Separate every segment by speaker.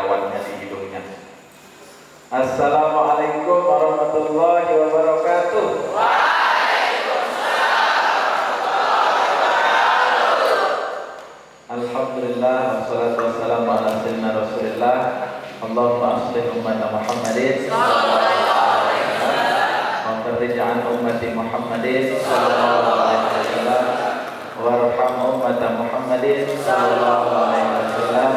Speaker 1: jerawatnya di hidungnya. Assalamualaikum warahmatullahi wabarakatuh. Alhamdulillah wassalatu wassalamu ala sayyidina Rasulillah. Allahumma aslih umat Muhammadin sallallahu alaihi wasallam wa farrij an ummati Muhammadin sallallahu alaihi wasallam warham umat Muhammadin sallallahu alaihi wasallam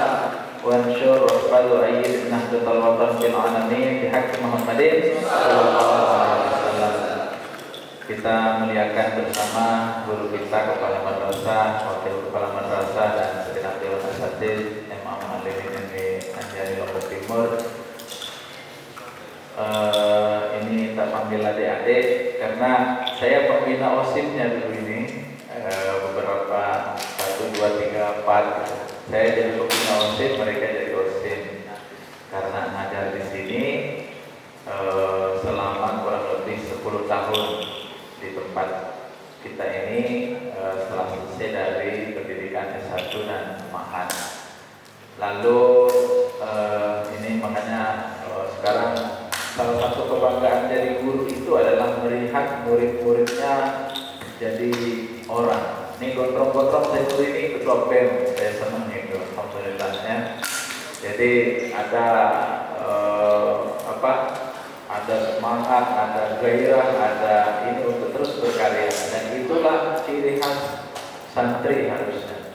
Speaker 1: wa ansyur wasbal ayyid nahdatul watan bil alamin bihaqqi Muhammadin sallallahu alaihi wasallam. Kita muliakan bersama guru kita, kepala madrasah, wakil kepala madrasah dan segenap dewan asatidz Imam Alimin di Anjani Lombok Timur. Ini tak panggil adik-adik karena saya pembina OSIM-nya dulu ini, beberapa 1, 2, 3, 4 saya jadi pembina OSIM, mereka jadi OSIM karena ngajar di sini selama kurang lebih 10 tahun di tempat kita ini, setelah selesai dari pendidikan S1 dan Mahan. Lalu ini makanya sekarang salah satu kebanggaan dari guru itu adalah melihat murid-muridnya jadi orang. Ini gondrong-gondrong saya dulu ini ketua BEM, saya senang itu, alhamdulillahnya. Jadi ada ada semangat, ada gairah, ada ini untuk terus berkarya, dan itulah ciri khas santri harusnya.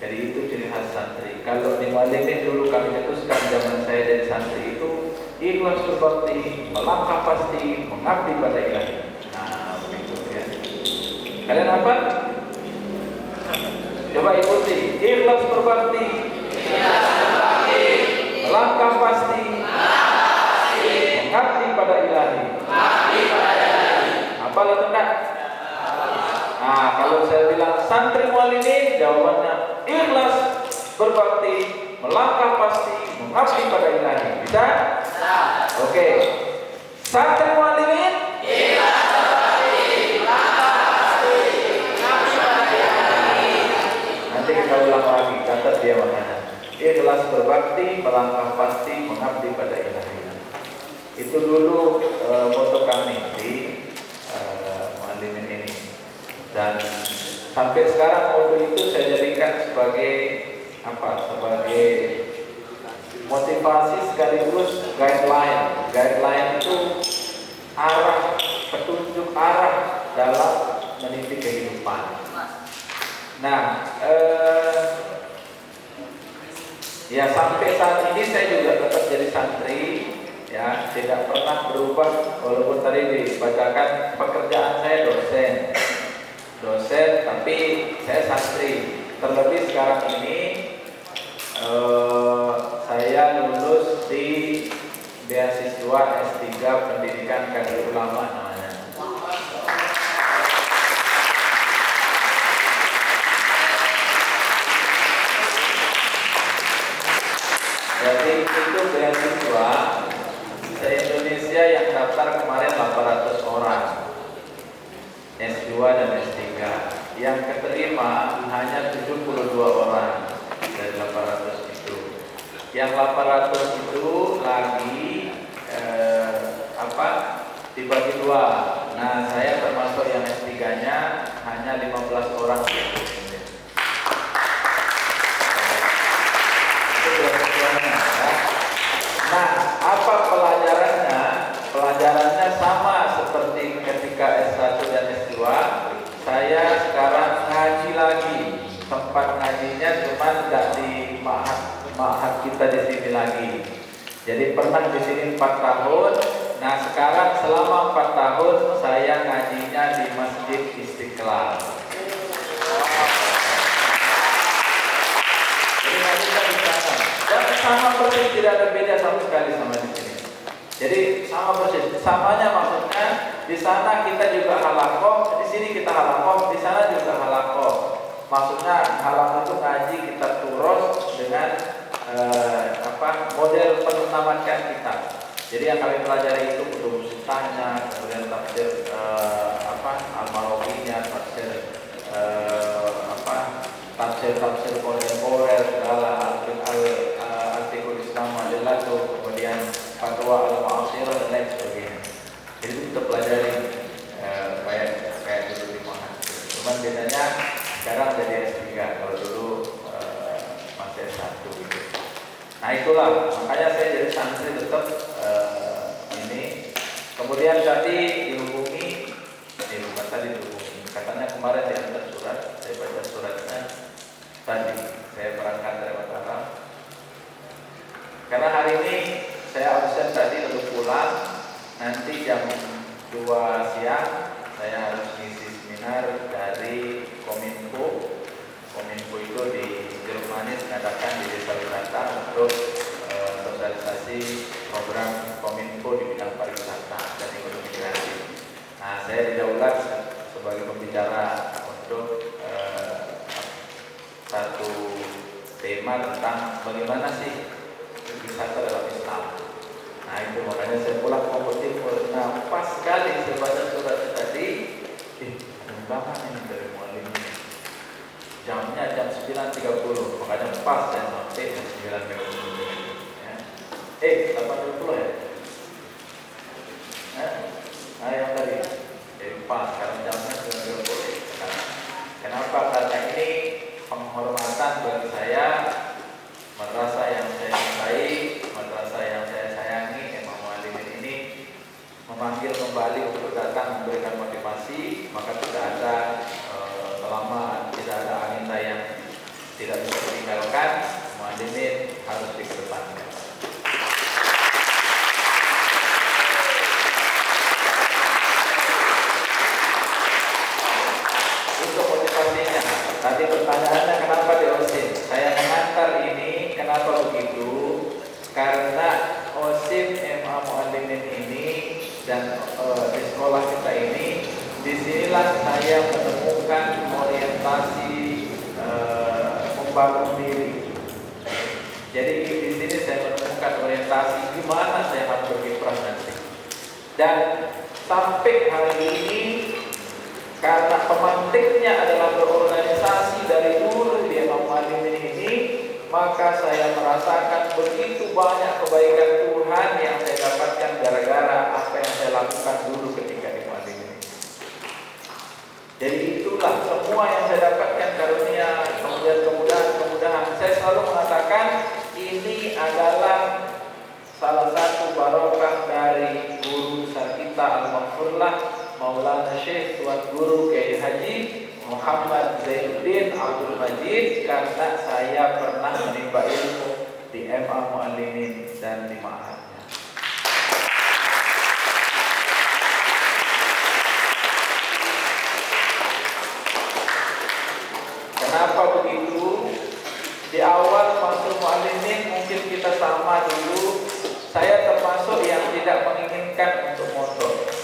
Speaker 1: Jadi itu ciri khas santri. Kalau di Muallimin dulu kami cetuskan zaman saya jadi santri itu ikhlas berbakti, melangkah pasti, mengabdi pada ilahi. Nah begitu ya. Kalian apa? Coba ikuti. Ikhlas berbakti, melangkah pasti, mengabdi pada ilahi. Apa atau enggak? Nah, kalau saya bilang santri Muallimin, jawabannya ikhlas berbakti, melangkah pasti, mengabdi pada ilahi. Bisa? Oke. Santri Muallimin, ikhlas berbakti, melangkah pasti, mengabdi pada ilahi. Nanti kita ulang lagi, kata dia makanya. Ikhlas berbakti, melangkah pasti, mengabdi pada ilahi. Itu dulu moto kami di Muallimin ini, dan sampai sekarang moto itu saya jadikan sebagai sebagai motivasi sekaligus guideline. Guideline itu arah, petunjuk arah dalam meniti kehidupan. Nah, ya sampai saat ini saya juga tetap jadi santri. Ya, tidak pernah berubah walaupun tadi dibacakan pekerjaan saya dosen, tapi saya santri. Terlebih sekarang ini saya lulus di beasiswa S3 Pendidikan Kader Ulama namanya. Jadi itu beasiswa se-Indonesia yang daftar kemarin 800 orang S2 dan S3, yang keterima hanya 72 orang dari 800 itu. Yang 800 itu lagi dibagi dua. Nah, saya termasuk yang S3-nya hanya 15 orang. Nah, apa pelajarannya? Pelajarannya sama seperti ketika S1 dan S2. Saya sekarang ngaji lagi. Tempat ngajinya cuma tidak di ma'had kita di sini lagi. Jadi pernah di sini 4 tahun. Nah, sekarang selama 4 tahun saya ngajinya di Masjid Istiqlal. Jadi ngajinya di sana. Dan sama persis, tidak ada beda sama sekali sama di sini. Jadi sama persis. Samanya maksudnya di sana kita juga halaqah, di sini kita halaqah, di sana juga halaqah. Maksudnya halaqah itu ngaji kita turus dengan model penamatkan kita. Jadi yang kami pelajari itu kutub sittahnya, kemudian tafsir Al-Marawinya, tafsir kontemporer, segala artikel itulah makanya saya jadi santri tetap ini. Kemudian tadi dihubungi, bukan tadi dihubungi, katanya kemarin diantar surat, saya baca suratnya tadi, saya berangkat dari Mataram. Karena hari ini saya absen tadi lalu pulang, nanti jam 2 siang saya harus ngisi seminar dari Kominfo. Kominfo itu di Jeruk Manis mengadakan di Desa Wisata untuk sosialisasi program Kominfo di bidang pariwisata dan ekonomi kreatif. Nah, saya didaulat sebagai pembicara untuk satu tema tentang bagaimana sih wisata dalam Islam. Nah, itu makanya saya pulang ke Timur. Nah, pas sekali saya baca surat tadi, undangan ini dari mualim. Jamnya jam 9.30, makanya pas saya sampai jam 9.30 ya. 8.20 ya? Nah, yang tadi jadi pas, karena jamnya 9.30. Kenapa? Karena ini penghormatan bagi saya, madrasah yang saya cintai, madrasah yang saya sayangi, Imam Muallimin ini memanggil kembali untuk datang memberikan motivasi, maka tidak ada selama tidak ada agenda yang tidak bisa ditinggalkan, Muallimin harus dikedepankan. Untuk motivasinya, tadi pertanyaannya kenapa di OSIM? Saya mengantar ini, kenapa begitu? Karena OSIM Imam Muallimin ini dan di sekolah kita ini, disinilah saya menemukan orientasi membangun diri. Jadi di sini saya menemukan orientasi gimana saya harus berkiprah nanti. Dan sampai hari ini, karena pemantiknya adalah berorganisasi dari dulu di Imam Muallimin ini, maka saya merasakan begitu banyak kebaikan Tuhan yang saya dapatkan gara-gara apa yang saya lakukan dulu ketika di Muallimin. Jadi itulah semua yang saya dapatkan karunia, kemudahan. Saya selalu mengatakan ini adalah salah satu barokah dari guru besar kita Al-Maghfurlah Maulana Syekh Tuan Guru Kiai Haji Muhammad Zainuddin Abdul Majid, karena saya pernah menimba ilmu di MA Muallimin dan di ma'hadnya. Kenapa begitu? Di awal masuk Muallimin mungkin kita sama dulu. Saya termasuk yang tidak menginginkan untuk mondok.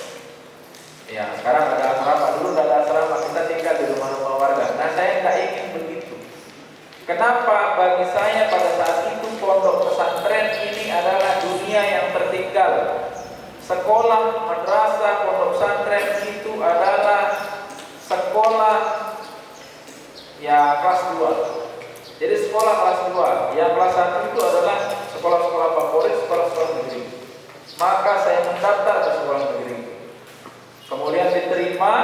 Speaker 1: Ya, sekarang ada asrama, dulu ada asrama, kita tinggal di rumah-rumah warga. Nah, saya tidak ingin begitu. Kenapa? Bagi saya pada saat itu pondok pesantren ini adalah dunia yang tertinggal. Sekolah, madrasah, pondok pesantren itu adalah sekolah ya kelas 2. Jadi sekolah kelas 2. Yang kelas 1 itu adalah sekolah-sekolah favorit, sekolah-sekolah negeri. Maka saya mendaftar ke sekolah negeri. Kemudian diterima,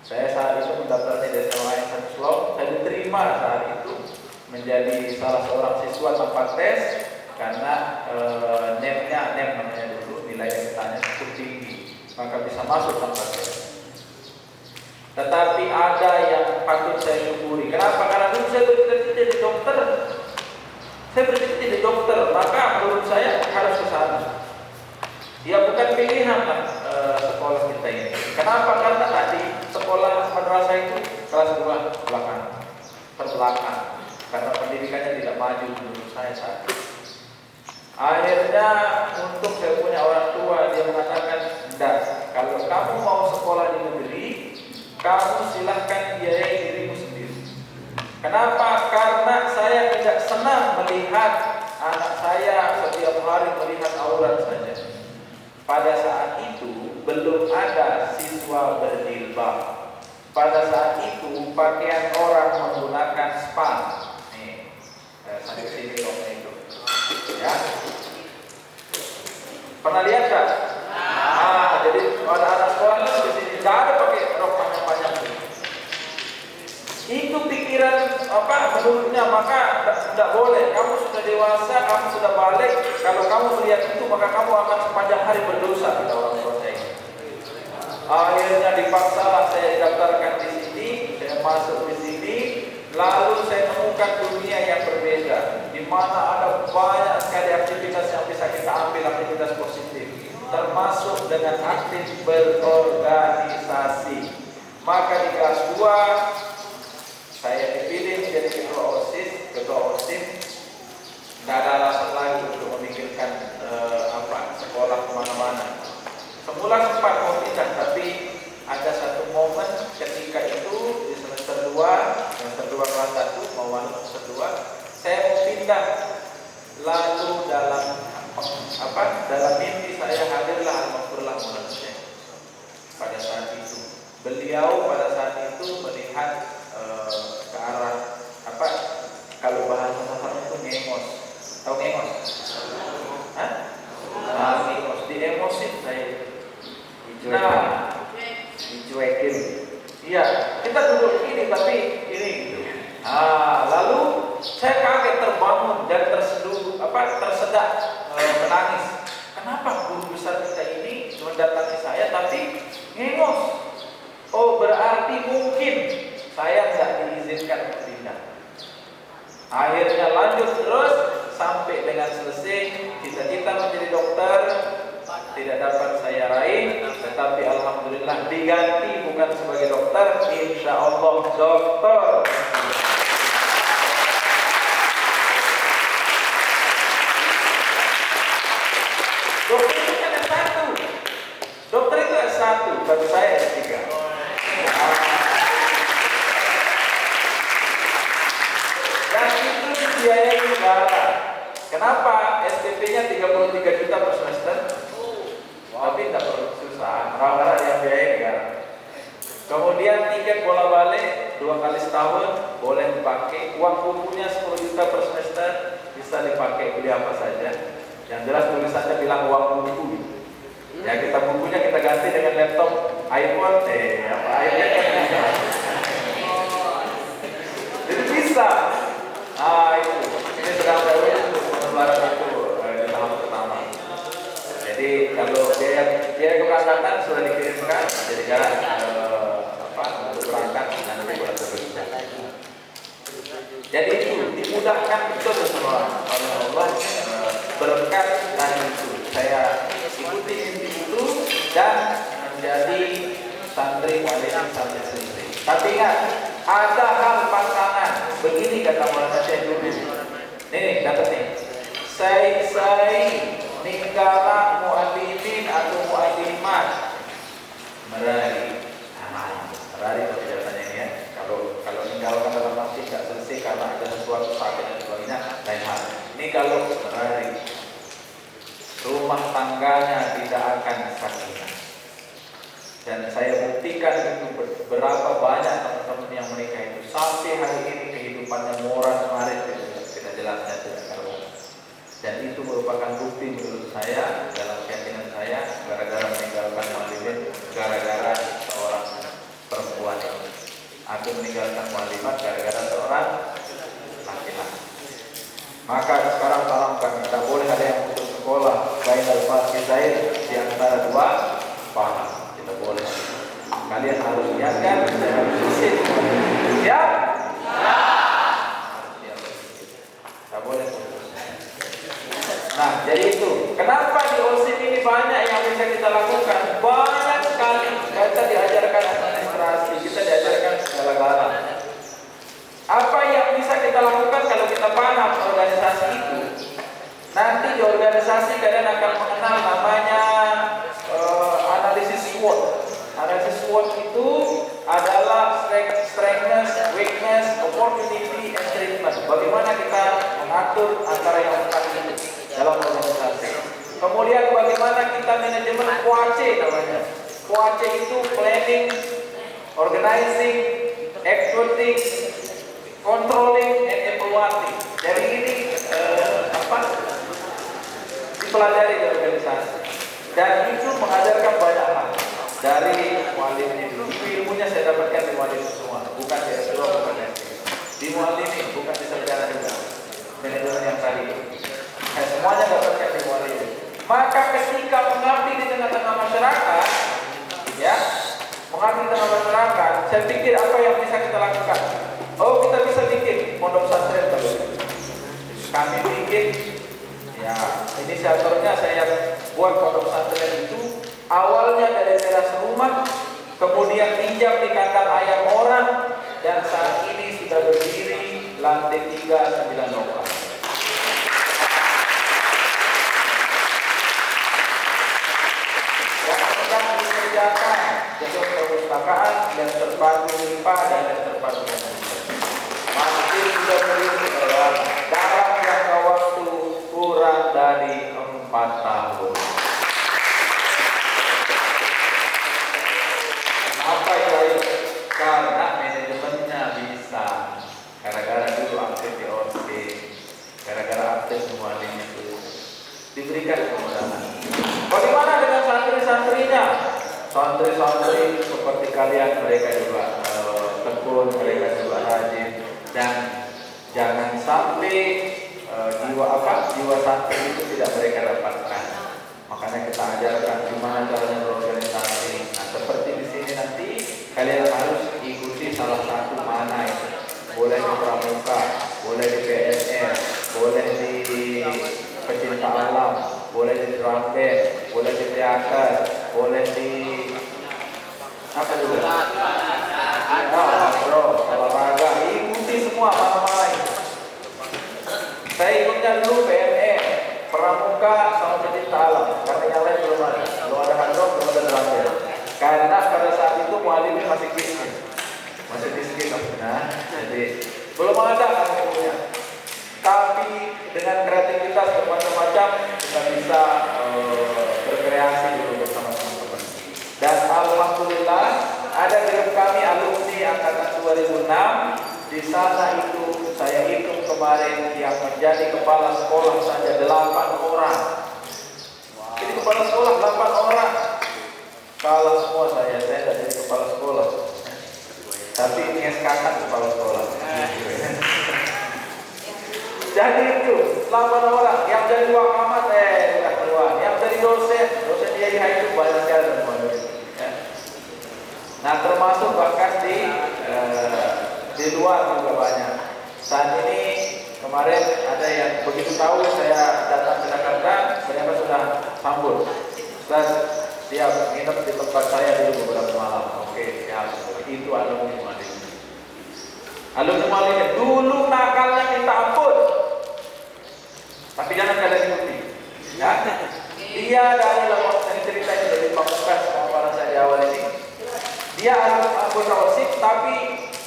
Speaker 1: saya saat itu mendaftar di Desa Lain Slop, saya diterima saat itu menjadi salah seorang siswa tanpa tes karena NEM namanya dulu, nilai yang cukup tinggi, maka bisa masuk tanpa tes. Tetapi ada yang patut saya syukuri. Kenapa? Karena dulu saya bercita-cita jadi dokter. Saya bercita-cita jadi dokter, maka menurut saya harus ke sana. Ya bukan pilihan lah sekolah kita ini. Kenapa? Karena tadi sekolah madrasah itu kelas 2 terbelakang. Karena pendidikannya tidak maju menurut saya saat itu. Akhirnya untuk saya punya orang tua, dia mengatakan, "Enggak, kalau kamu mau sekolah di negeri, kamu silahkan biayai dirimu sendiri." Kenapa? Karena saya tidak senang melihat anak saya setiap hari melihat aurat saja. Pada saat itu belum ada siswa berjilbab. Pada saat itu pakaian orang menggunakan span. Nih, sampai sini roknya itu. Ya, pernah lihat tak? Jadi ada anak sekolah itu di sini tidak ada pakai rok panjang-panjang. Itu pikiran apa menurutnya, maka tidak boleh. Kamu sudah sudah dewasa, kamu sudah balik. Kalau kamu melihat itu, maka kamu akan sepanjang hari berdosa, kata orang tua saya. Akhirnya dipaksalah saya didaftarkan di sini, saya masuk di sini. Lalu saya temukan dunia yang berbeda, di mana ada banyak sekali aktivitas yang bisa kita ambil, aktivitas positif, termasuk dengan aktif berorganisasi. Maka di kelas 2 saya dipilih menjadi ketua OSIS. Ketua OSIS tidak ada alasan lagi untuk memikirkan sekolah kemana-mana. Semula sempat mau pindah, tapi ada satu momen ketika itu di semester 2 kelas 1 mau masuk semester 2, saya mau pindah. Lalu dalam mimpi saya hadirlah Al-Mahfurlah Maulana Syekh. Pada saat itu beliau melihat ke arah kalau bahasa Sastra itu ngengos. Tahu ngengos? Hah? Ngengos, diemosin saya. Dicuekin. Iya, kita duduk ini tapi ini gitu. Lalu saya kaget terbangun dan tersedak menangis. Kenapa guru besar kita ini mendatangi saya tapi ngengos? Oh, berarti mungkin saya tidak diizinkan untuk pindah. Akhirnya lanjut terus sampai dengan selesai. Cita-cita menjadi dokter tidak dapat saya raih, tetapi alhamdulillah diganti bukan sebagai dokter, insya Allah dokter. Dokter itu kan S1. Dokter itu S1, bagi saya S3. Dan itu dibiayai negara. Kenapa? SPP-nya 33 juta per semester. Tapi tidak perlu susah, rata-rata yang biaya negara. Kemudian tiket bola balik 2 kali setahun boleh dipakai. Uang bukunya 10 juta per semester, bisa dipakai beli apa saja. Yang jelas tulisannya bilang uang buku. Ya bukunya kita ganti dengan laptop iPhone, iPad kan bisa. Jadi bisa. Ini sedang baru penularan itu di tahap pertama. Jadi kalau biaya keberangkatan sudah dikirimkan, jadi jalan untuk berangkat nanti bulan berikutnya. Jadi itu dimudahkan betul semua oleh Allah, berkat dan itu saya ikuti itu dan menjadi santri walian sampai selesai. Tapi ingat, ada hal pasangan begini kata Maulana Syekh dulu. Nih dapat nih. Saya ninggalan mu'allimin atau mu'allimat merari. Merari kalau tidak tanya ini ya. Kalau ninggalkan dalam arti tidak selesai karena ada sesuatu sakit dan sebagainya, lain hal. Ini kalau merari, rumah tangganya tidak akan sakinah. Dan saya buktikan itu berapa banyak teman-teman yang menikah itu sampai hari ini kehidupannya moras marit tidak jelasnya tidak karuan. Dan itu merupakan bukti menurut saya dalam keyakinan saya gara-gara meninggalkan mu'allimin, gara-gara seorang perempuan ini. Aku meninggalkan mu'allimat gara-gara seorang laki-laki. Maka sekarang tanamkan tidak boleh ada yang putus sekolah baik al-fasidain di antara dua paham. Tidak boleh. Kalian harus niatkan dan harus isi. Ya? Tidak boleh. Nah, jadi itu. Kenapa di OSIS ini banyak yang bisa kita lakukan? Banyak sekali. Kita diajarkan administrasi, kita diajarkan segala-galanya. Apa yang bisa kita lakukan kalau kita paham organisasi itu? Nanti di organisasi kalian akan mengenal namanya analisis SWOT. Analisis SWOT itu adalah strength, weakness, opportunity, and threat. Bagaimana kita mengatur antara yang empat itu dalam organisasi. Kemudian bagaimana kita manajemen QAC namanya. QAC itu planning, organizing, executing, controlling, and evaluating. Jadi ini dipelajari di organisasi. Dan itu mengajarkan banyak hal dari mu'allim itu. Ilmunya saya dapatkan di mu'allim semua, bukan di S2, bukan di S3. Di mu'allim bukan di sarjana juga. Manajemen yang tadi semuanya dapat yatim walidin. Maka ketika mengabdi di tengah-tengah masyarakat, ya, mengabdi di tengah masyarakat, saya pikir apa yang bisa kita lakukan? Oh, kita bisa bikin pondok pesantren baru. Kami bikin, ya, inisiatornya saya buat pondok pesantren itu awalnya dari teras rumah, kemudian pinjam di kandang ayam orang, dan saat ini sudah berdiri lantai 3 9 lokal. Yang sedang dikerjakan gedung perpustakaan dan terpadu MIPA dan terpadu masih sudah berdiri dalam jangka waktu kurang dari 4 tahun. Apa itu? Karena manajemennya bisa. Gara-gara dulu aktif di OSD, gara-gara aktif semua itu diberikan kemudahan. Bagaimana dengan santri-santrinya? Santri-santri seperti kalian, mereka juga tekun, mereka juga rajin, dan jangan sampai jiwa santri itu tidak mereka dapatkan. Makanya kita ajarkan gimana caranya berorganisasi. Nah, seperti di sini nanti kalian harus ikuti salah satu mana itu. Boleh di pramuka, boleh di PNS, boleh di pecinta alam, boleh di drum band, boleh di teater, boleh di apa juga? Bro, olahraga, ikuti semua mana-mana itu. Saya ikutnya dulu PNS, pramuka sama pecinta alam, karena yang lain belum ada. Belum ada handong, belum ada drum band. Karena pada saat itu mualimnya masih miskin. Nah, jadi belum ada kan punya. Tapi dengan kreativitas bermacam-macam kita bisa berkreasi dulu bersama teman-teman. Dan alhamdulillah ada grup kami alumni angkatan 2006. Di sana itu saya hitung kemarin yang menjadi kepala sekolah saja 8 orang. Jadi kepala sekolah 8 orang. Kalah semua saya tidak jadi kepala sekolah. Tapi ini SKK kepala sekolah. Jadi itu 8 orang yang jadi wakamat sudah keluar, yang jadi dosen dia itu banyak sekali teman-teman. Ya. Nah, termasuk bahkan di luar juga banyak. Saat ini kemarin ada yang begitu tahu saya datang ke Jakarta, ternyata sudah sambut. Dan dia nginep di tempat saya dulu beberapa malam. Oke, ya, itu alumni Mualim. Alumni Mualim dulu nakalnya minta ampun, tapi jangan kalian ikuti. Ya, dia dari lewat cerita ini dari pamungkas sama para saya di awal ini. Dia anggota OSIS, tapi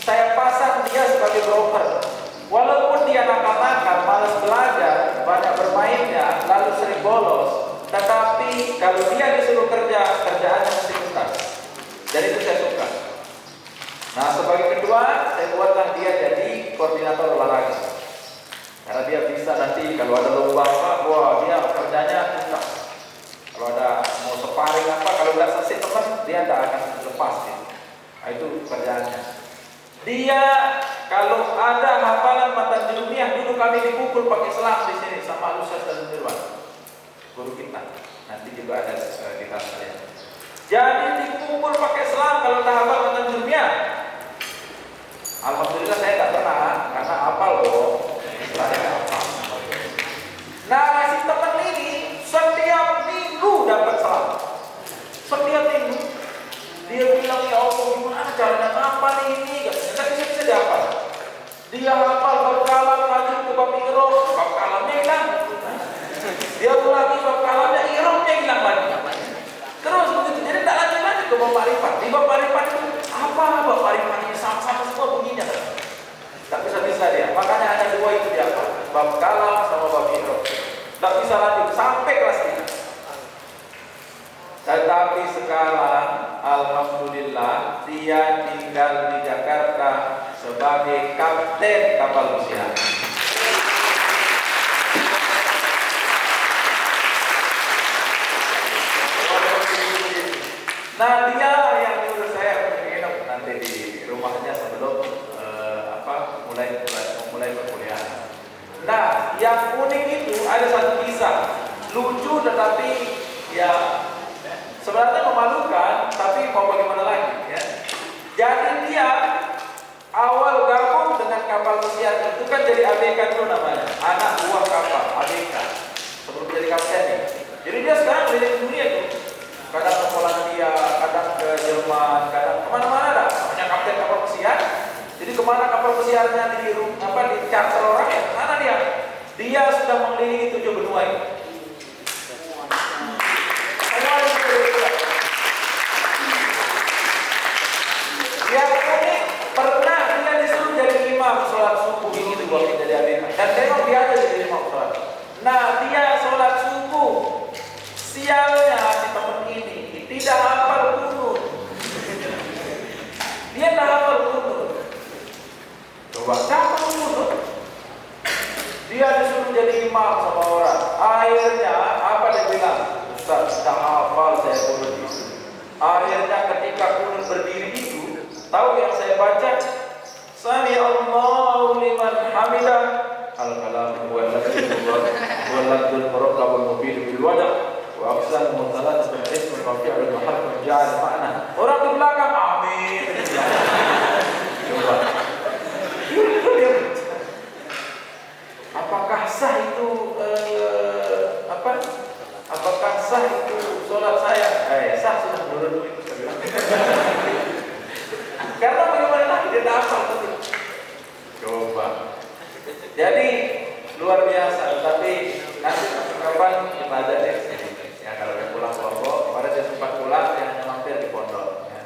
Speaker 1: saya pasang dia sebagai broker. Walaupun dia nakal-nakal, malas belajar, banyak bermainnya, lalu sering bolos. Tetapi kalau dia disuruh kerja, kerjaannya mesti tuntas. Jadi itu saya suka. Nah, sebagai kedua, saya buatlah dia jadi koordinator olahraga. Karena dia bisa nanti kalau ada lomba apa, wah dia kerjanya tuntas. Kalau ada mau sparring apa, kalau nggak selesai teman, dia tidak akan lepas. Gitu. Nah, itu kerjaannya. Dia kalau ada hafalan matan ilmiah, dulu kami dipukul pakai selang di sini sama Ustaz dan Dirwan. Guru kita nanti juga ada kita sekalian. Jadi dipukul pakai selang kalau tak hafal matan ilmiah. Alhamdulillah saya tak pernah karena hafal loh. Saya tak hafal. Nah, si teman ini setiap minggu dapat selang. Setiap minggu dia bilang, ya Allah gimana caranya ngapal ini? Tidak bisa dapat. Dia hafal bab kalam lanjut ke bab irob, bab kalamnya hilang. Dia ulangi bab kalamnya, irobnya hilang lagi. Terus begitu, jadi tak lanjut ke bab marifat. Di bab marifat itu apa bab marifat ini sama-sama semua bunyinya. Tak bisa dia. Makanya hanya dua itu dia apa? Bab kalam sama bab irob. Tak bisa lanjut sampai kelas 3. Tetapi sekarang alhamdulillah dia tinggal di Jakarta sebagai kapten kapal pesiar. Nah, dia yang nyuruh saya menginap nanti di rumahnya sebelum mulai perkuliahan. Nah, yang unik itu ada satu kisah. kisah lucu tetapi ya sebenarnya memalukan, tapi mau bagaimana lagi ya. Jadi dia awal gabung dengan kapal pesiar itu kan jadi ABK itu namanya, anak buah kapal ABK, sebelum jadi kapten ya. Jadi dia sekarang keliling dunia tuh, kadang ke Polandia, kadang ke Jerman, kadang kemana-mana dah. Namanya kapten kapal pesiar. Jadi kemana kapal pesiarnya di charter orang ya, mana dia? Dia sudah mengelilingi 7 benua ini. Dia ini pernah dia disuruh jadi imam sholat subuh ini waktu jadi ABK. Dan tengok dia aja jadi imam sholat. Nah dia sholat subuh, sialnya si teman ini tidak hafal kunut. Dia tidak hafal kunut. Coba siapa kunut? Dia disuruh jadi imam sama orang. Akhirnya apa dia bilang? Ustaz, tidak hafal saya kunut itu. Akhirnya ketika kunut berdiri itu, tahu yang saya baca? Sami Allahu liman hamidah. Al-kalam wal-ladul murakkabul mubin bil wada' wa aqsal mutalat bil ism rafi' al muharram ja'al ma'na. Orang di belakang amin. Coba. Apakah sah itu apakah sah itu sholat saya? Sah sudah menurut itu. Karena bagaimana lagi dia hafal betul. Coba. Jadi luar biasa. Tapi nanti kapan kita ada deh. Ya kalau dia pulang kelompok, kemarin saya sempat pulang, dia hanya mampir di pondok. Ya.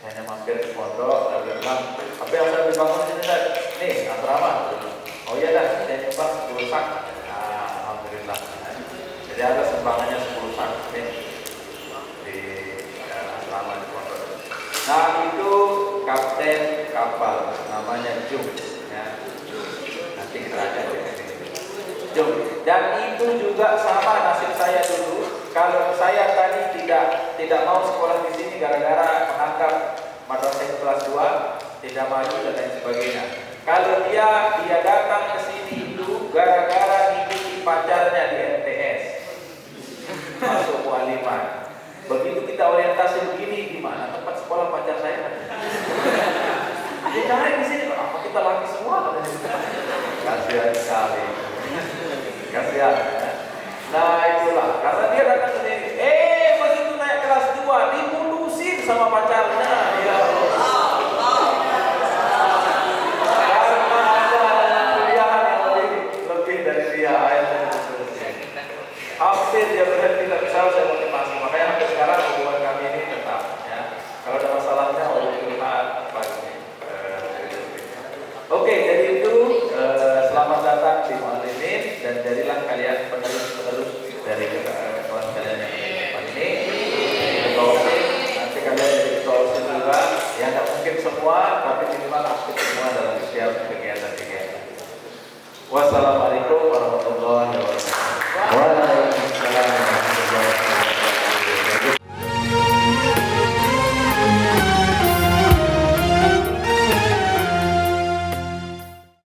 Speaker 1: Hanya mampir di pondok, lalu bilang, apa yang saya dibangun di sini? Nih asrama. Oh iya dah, saya nyumbang 10 sak. Alhamdulillah. Jadi ada sumbangannya 10 sak nih di asrama di pondok. Nah itu kapten kapal namanya Jum ya. Nanti kita akan Jum. Dan itu juga sama nasib saya dulu. Kalau saya tadi tidak mau sekolah di sini gara-gara menangkap madrasah kelas 2, tidak maju dan lain sebagainya. Kalau dia datang ke sini itu gara-gara ngikuti pacarnya di MTS. Masuk mualiman. Begitu kita orientasi begini, gimana tempat sekolah pacar saya? Dia cari di sini, apa kita laki semua? Kasihan sekali. Kasihan. Ya? Nah itulah, karena dia datang ke sini. Begitu naik kelas 2, diputusin sama pacarnya. Ya Allah. Karena ada kuliahan yang lebih dari dia. Hampir dia berhenti, tapi saya motivasi. Makanya sampai sekarang hubungan kami ini tetap ya. Kalau ada masalahnya Tuhan pasti. Oke, jadi itu selamat datang di Mu'allimin dan jadilah kalian penerus dari kelas kalian yang depan ini. Nanti kalian jadi ketua juga. Ya tidak mungkin semua, tapi minimal aktif semua dalam setiap kegiatan-kegiatan. Wassalamualaikum warahmatullahi wabarakatuh.